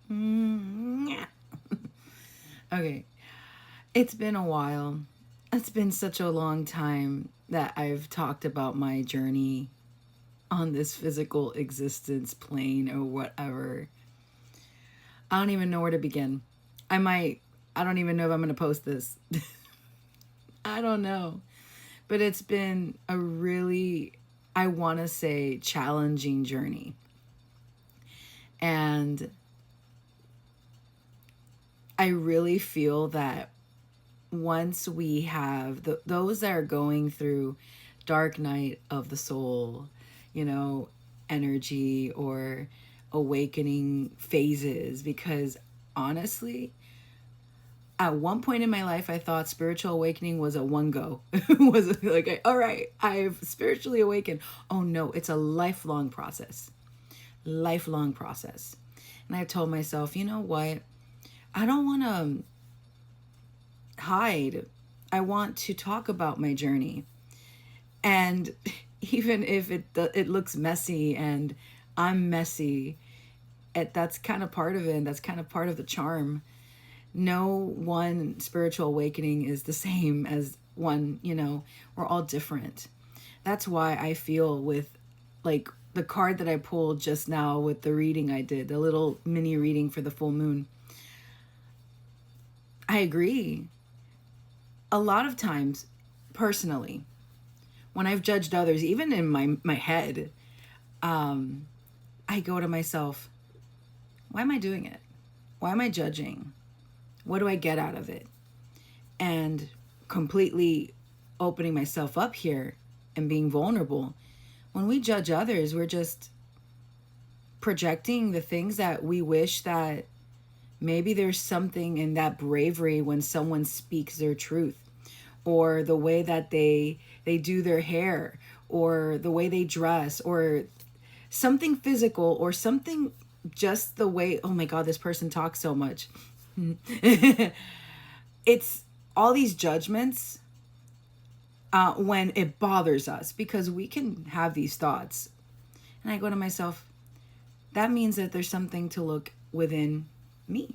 Yeah. Okay. It's been a while. It's been such a long time that I've talked about my journey on this physical existence plane or whatever. I don't even know where to begin. I might, I don't even know if I'm going to post this. I don't know. But it's been a really, I want to say, challenging journey. And I really feel that once we have those that are going through dark night of the soul, you know, energy or awakening phases, because honestly, at one point in my life, I thought spiritual awakening was a one go. It was like, all right, I've spiritually awakened. Oh no, it's a lifelong process. Lifelong process. And I told myself, you know what? I don't want to hide. I want to talk about my journey. And even if it looks messy and I'm messy, that's kind of part of it. And that's kind of part of the charm. No one spiritual awakening is the same as one, we're all different. That's why I feel with like the card that I pulled just now with the reading I did, the little mini reading for the full moon. I agree. A lot of times, personally, when I've judged others, even in my head, um, I go to myself, why am I doing it? Why am I judging? What do I get out of it? And completely opening myself up here and being vulnerable. When we judge others, we're just projecting the things that we wish that maybe there's something in that bravery when someone speaks their truth, or the way that they do their hair, or the way they dress, or something physical, or something, just the way, oh my god, this person talks so much. It's all these judgments, when it bothers us, because we can have these thoughts. And I go to myself, that means that there's something to look within me.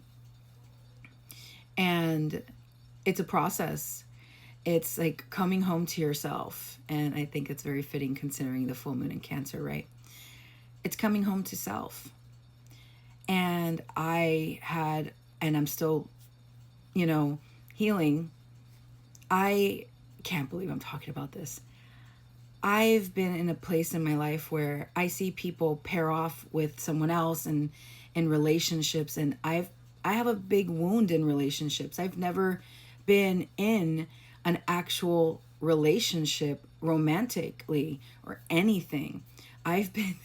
And it's a process. It's like coming home to yourself. And I think it's very fitting considering the full moon in Cancer, right? It's coming home to self. And and I'm still, healing. I can't believe I'm talking about this. I've been in a place in my life where I see people pair off with someone else and in relationships, and I have a big wound in relationships. I've never been in an actual relationship romantically or anything. I've been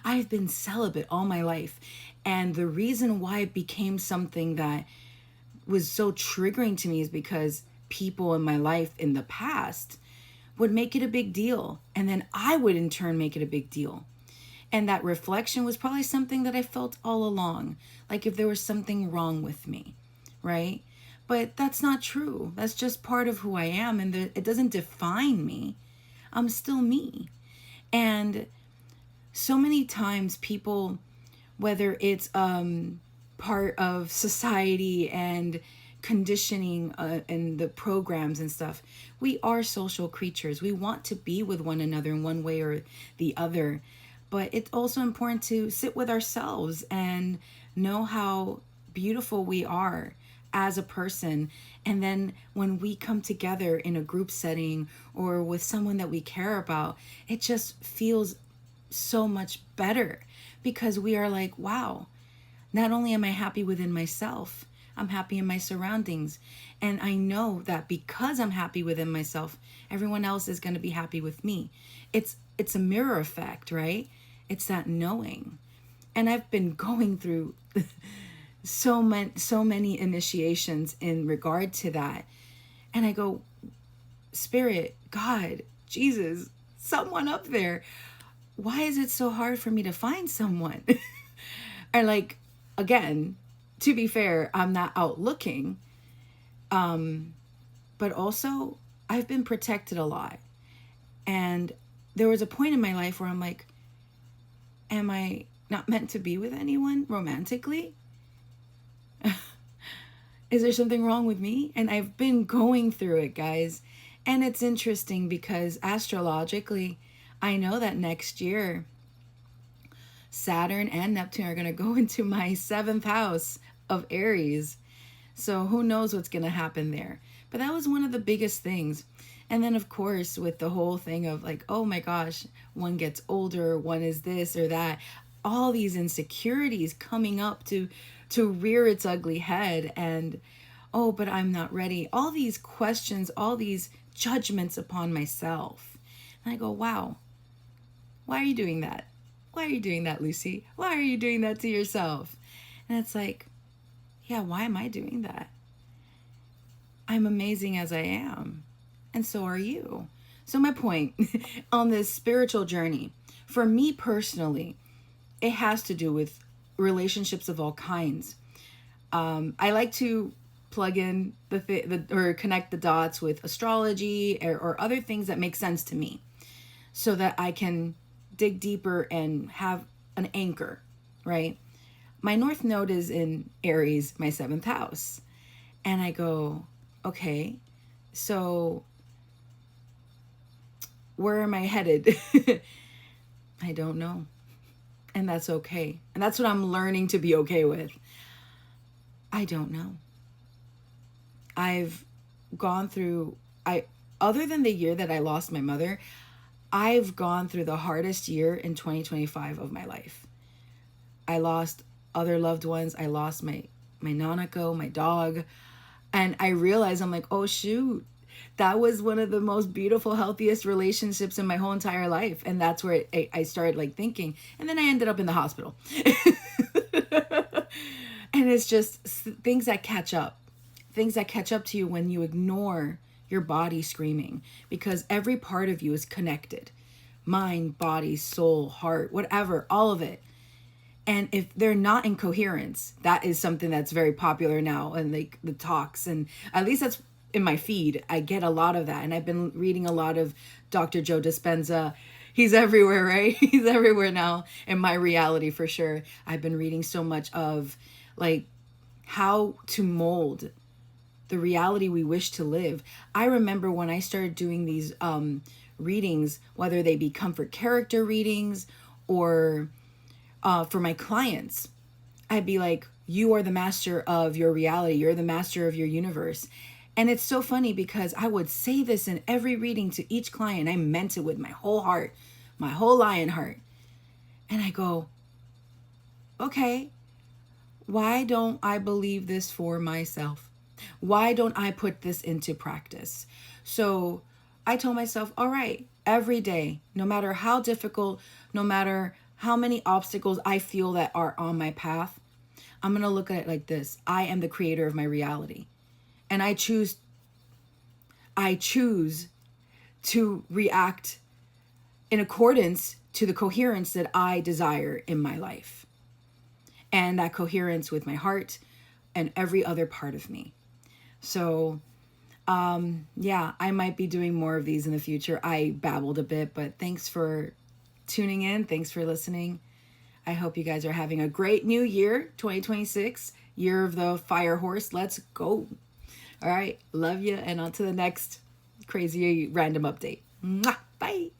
I've been celibate all my life. And the reason why it became something that was so triggering to me is because people in my life in the past would make it a big deal. And then I would in turn make it a big deal. And that reflection was probably something that I felt all along. Like if there was something wrong with me, right? But that's not true. That's just part of who I am. And it doesn't define me. I'm still me. And so many times people, whether it's part of society and conditioning, and the programs and stuff, we are social creatures. We want to be with one another in one way or the other. But it's also important to sit with ourselves and know how beautiful we are as a person. And then when we come together in a group setting or with someone that we care about, it just feels so much better, because we are like, wow, not only am I happy within myself, I'm happy in my surroundings. And I know that because I'm happy within myself, everyone else is going to be happy with me. It's a mirror effect, right? It's that knowing. And I've been going through so many initiations in regard to that. And I go, Spirit, God, Jesus, someone up there, why is it so hard for me to find someone? And like, again, to be fair, I'm not out looking. But also, I've been protected a lot. And there was a point in my life where I'm like, am I not meant to be with anyone romantically? Is there something wrong with me? And I've been going through it, guys. And it's interesting because astrologically, I know that next year, Saturn and Neptune are going to go into my seventh house of Aries. So who knows what's going to happen there. But that was one of the biggest things. And then, of course, with the whole thing of like, oh my gosh, one gets older, one is this or that, all these insecurities coming up to rear its ugly head. And, oh, but I'm not ready. All these questions, all these judgments upon myself. And I go, wow, why are you doing that? Why are you doing that, Lucy? Why are you doing that to yourself? And it's like, yeah, why am I doing that? I'm amazing as I am. And so are you. So my point on this spiritual journey, for me personally, it has to do with relationships of all kinds. I like to plug in or connect the dots with astrology or other things that make sense to me so that I can dig deeper and have an anchor, right? My North Node is in Aries, my seventh house. And I go, okay, so where am I headed? I don't know. And that's okay. And that's what I'm learning to be okay with. I don't know. I've gone through, other than the year that I lost my mother, I've gone through the hardest year in 2025 of my life. I lost other loved ones. I lost my Nanako, my dog. And I realized, I'm like, oh shoot, that was one of the most beautiful, healthiest relationships in my whole entire life. And that's where I started like thinking. And then I ended up in the hospital. And it's just things that catch up. Things that catch up to you when you ignore your body screaming. Because every part of you is connected. Mind, body, soul, heart, whatever, all of it. And if they're not in coherence, that is something that's very popular now, and like the talks, and at least that's in my feed. I get a lot of that, and I've been reading a lot of Dr. Joe Dispenza. He's everywhere, right? He's everywhere now in my reality for sure. I've been reading so much of like how to mold the reality we wish to live. I remember when I started doing these readings, whether they be comfort character readings or for my clients, I'd be like, you are the master of your reality. You're the master of your universe. And it's so funny because I would say this in every reading to each client. I meant it with my whole heart, my whole lion heart. And I go, okay, why don't I believe this for myself? Why don't I put this into practice? So I told myself, all right, every day, no matter how difficult, no matter how many obstacles I feel that are on my path, I'm going to look at it like this. I am the creator of my reality. And I choose to react in accordance to the coherence that I desire in my life. And that coherence with my heart and every other part of me. So, yeah, I might be doing more of these in the future. I babbled a bit, but thanks for tuning in. Thanks for listening. I hope you guys are having a great new year, 2026, year of the fire horse. Let's go. All right. Love you. And on to the next crazy random update. Mwah. Bye.